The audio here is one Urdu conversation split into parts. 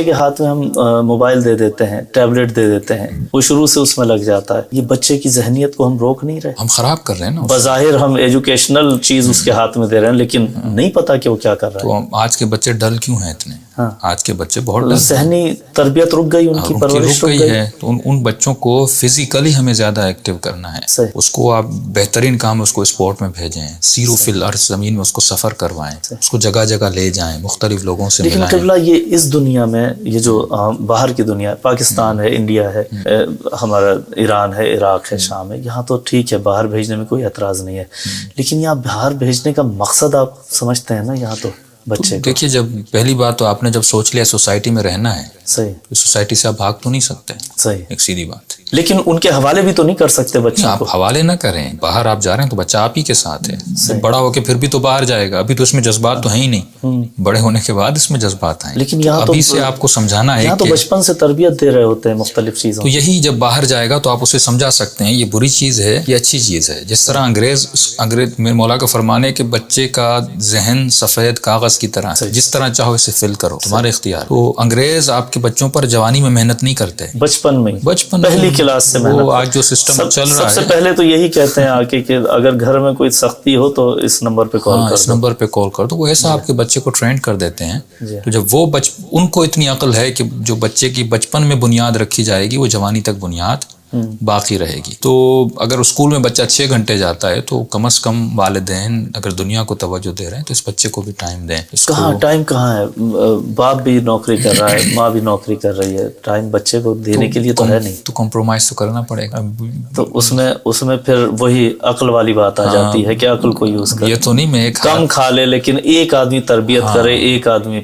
کے ہاتھ میں ہم موبائل دے دیتے ہیں، ٹیبلٹ دے دیتے ہیں، وہ شروع سے اس میں لگ جاتا ہے. یہ بچے کی ذہنیت کو ہم روک نہیں رہے، ہم خراب کر رہے ہیں نا. بظاہر ہم ایجوکیشنل چیز اس کے ہاتھ میں دے رہے ہیں، لیکن نہیں پتا کہ وہ کیا کر رہا ہے. تو آج کے بچے ڈل کیوں ہیں اتنے؟ آج کے بچے بہت ڈل، ذہنی تربیت رک گئی، ان کی پرورش رک گئی ہے. تو ان بچوں کو فزیکلی ہمیں زیادہ ایکٹیو کرنا ہے. اس کو آپ بہترین کام اس کو اسپورٹ میں بھیجیں، سیرو فی الارض، زمین میں اس کو سفر کروائیں، اس کو جگہ جگہ لے جائیں، مختلف لوگوں سے لیکن قبلہ یہ اس دنیا میں، یہ جو باہر کی دنیا، پاکستان ہے، انڈیا ہے، ہمارا ایران ہے، عراق ہے، شام ہے، یہاں تو ٹھیک ہے، باہر بھیجنے میں کوئی اعتراض نہیں ہے، لیکن یہاں باہر بھیجنے کا مقصد آپ سمجھتے ہیں نا یہاں تو بچے کو. دیکھیے، جب پہلی بات تو آپ نے جب سوچ لیا سوسائٹی میں رہنا ہے، صحیح، سوسائٹی سے آپ بھاگ تو نہیں سکتے. صحیح، ایک سیدھی بات. لیکن ان کے حوالے بھی تو نہیں کر سکتے بچوں کو. آپ حوالے نہ کریں، باہر آپ جا رہے ہیں تو بچہ آپ ہی کے ساتھ ہے. بڑا ہو کے پھر بھی تو باہر جائے گا، ابھی تو اس میں جذبات تو ہیں ہی نہیں. بڑے ہونے کے بعد اس میں جذبات ہیں، لیکن یہاں ابھی سے آپ کو سمجھانا ہے. یہاں تو بچپن سے تربیت دے رہے ہوتے ہیں مختلف چیزوں. تو یہی جب باہر جائے گا تو آپ اسے سمجھا سکتے ہیں یہ بری چیز ہے، یہ اچھی چیز ہے. جس طرح انگریز میرے مولا کا فرمان ہے کہ بچے کا ذہن سفید کاغذ کی طرح، جس طرح چاہو اسے فل کرو، تمہارے اختیار. تو انگریز آپ کے بچوں پر جوانی میں محنت نہیں کرتے، بچپن میں پہلی کلاس سے محنت. وہ آج جو سسٹم چل رہا ہے، سب سے پہلے تو یہی کہتے ہیں آ کے کہ اگر گھر میں کوئی سختی ہو تو اس نمبر پہ کال کر دو. اس نمبر پہ کال کر دو. وہ ایسا آپ کے بچے کو ٹرینڈ کر دیتے ہیں. تو جب وہ ان کو اتنی عقل ہے کہ جو بچے کی بچپن میں بنیاد رکھی جائے گی وہ جوانی تک بنیاد باقی رہے گی. تو اگر اسکول میں بچہ 6 گھنٹے جاتا ہے تو کم از کم والدین اگر دنیا کو توجہ دے رہے ہیں تو اس بچے کو بھی ٹائم دیں. کہاں ٹائم کہاں ہے؟ باپ بھی نوکری کر رہا ہے، ماں بھی نوکری کر رہی ہے، ٹائم بچے کو دینے کے لیے تو ہے نہیں. تو کمپرومائز تو کرنا پڑے گا. تو اس میں پھر وہی عقل والی بات آ جاتی ہے کہ عقل کو یوز کرے. یہ تو نہیں میں کم کھا لے لیکن ایک آدمی تربیت کرے، ایک آدمی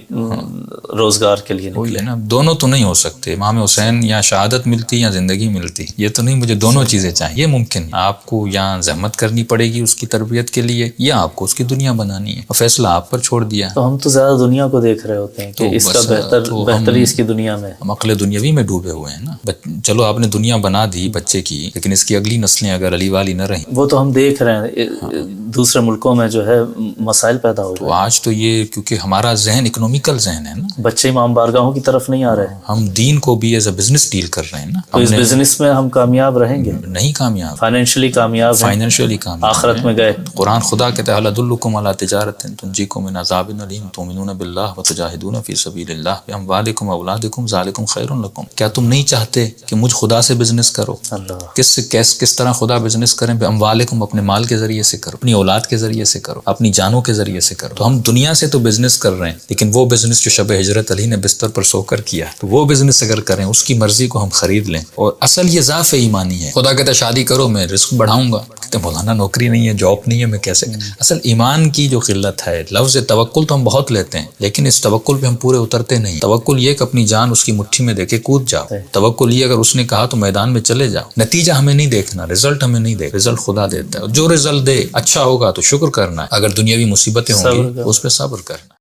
روزگار کے لیے وہی ہے نا. دونوں تو نہیں ہو سکتے. امام حسین یا شہادت ملتی یا زندگی ملتی، یہ تو نہیں. مجھے دونوں چیزیں چاہیے. ممکن آپ کو یا زحمت کرنی پڑے گی اس کی تربیت کے لیے، یا آپ کو اس کی دنیا بنانی ہے، اور فیصلہ آپ پر چھوڑ دیا. تو ہم تو زیادہ دنیا کو دیکھ رہے ہوتے ہیں کہ اس کا بہتری اس کی دنیا میں. ہم عقل دنیاوی میں ڈوبے ہوئے ہیں نا. چلو آپ نے دنیا بنا دی بچے کی، لیکن اس کی اگلی نسلیں اگر علی والی نہ رہیں. وہ تو ہم دیکھ رہے ہیں دوسرے ملکوں میں جو ہے مسائل پیدا ہو گئے. تو آج تو یہ کیونکہ ہمارا ذہن اکنومیکل ذہن ہے نا، بچے امام بارگاہوں کی طرف نہیں آ رہے. ہم دین کو بھی ایز اے بزنس ڈیل کر رہے ہیں نا. تو اس بزنس میں ہم کامیاب رہیں گے؟ نہیں کامیاب. فائنینشلی کامیاب، فائنینشلی کامیاب، آخرت میں گئے. قرآن خدا کہتا ہے ادلکم علی تجارت تنجیکم من عذاب علیم تؤمنون باللہ وتجاہدون فی سبیل اللہ باموالکم واولادکم ذالکم خیر لکم. کیا تم نہیں چاہتے کہ مجھ خدا سے بزنس کرو؟ کس طرح خدا بزنس کریں؟ باموالکم، اپنے مال کے ذریعے سے کرو، اپنی اولاد کے ذریعے سے کرو، اپنی جانوں کے ذریعے سے کرو. تو ہم دنیا سے تو بزنس کر رہے ہیں، لیکن وہ بزنس جو شب ہجرت علی نے بستر پر سو کر کیا، تو وہ بزنس اگر کریں، اس کی مرضی کو ہم خرید لیں. اور اصل یہ ضعف ایمانی ہے. خدا کہتا ہے شادی کرو، میں رزق بڑھاؤں گا. کہتے ہیں مولانا نوکری نہیں ہے، جاب نہیں ہے، میں کیسے؟ اصل ایمان کی جو قلت ہے. لفظ توکل تو ہم بہت لیتے ہیں، لیکن اس توکل پہ ہم پورے اترتے نہیں. توکل یہ کہ اپنی جان اس کی مٹھی میں دے کے کود جاؤ. توکل یہ اگر اس نے کہا تو میدان میں چلے جاؤ. نتیجہ ہمیں نہیں دیکھنا، رزلٹ ہمیں نہیں دیکھنا، رزلٹ خدا دیتا ہے. جو رزلٹ دے اچھا ہوگا تو شکر کرنا ہے، اگر دنیاوی مصیبتیں ہوں گی اس پہ صبر کرنا.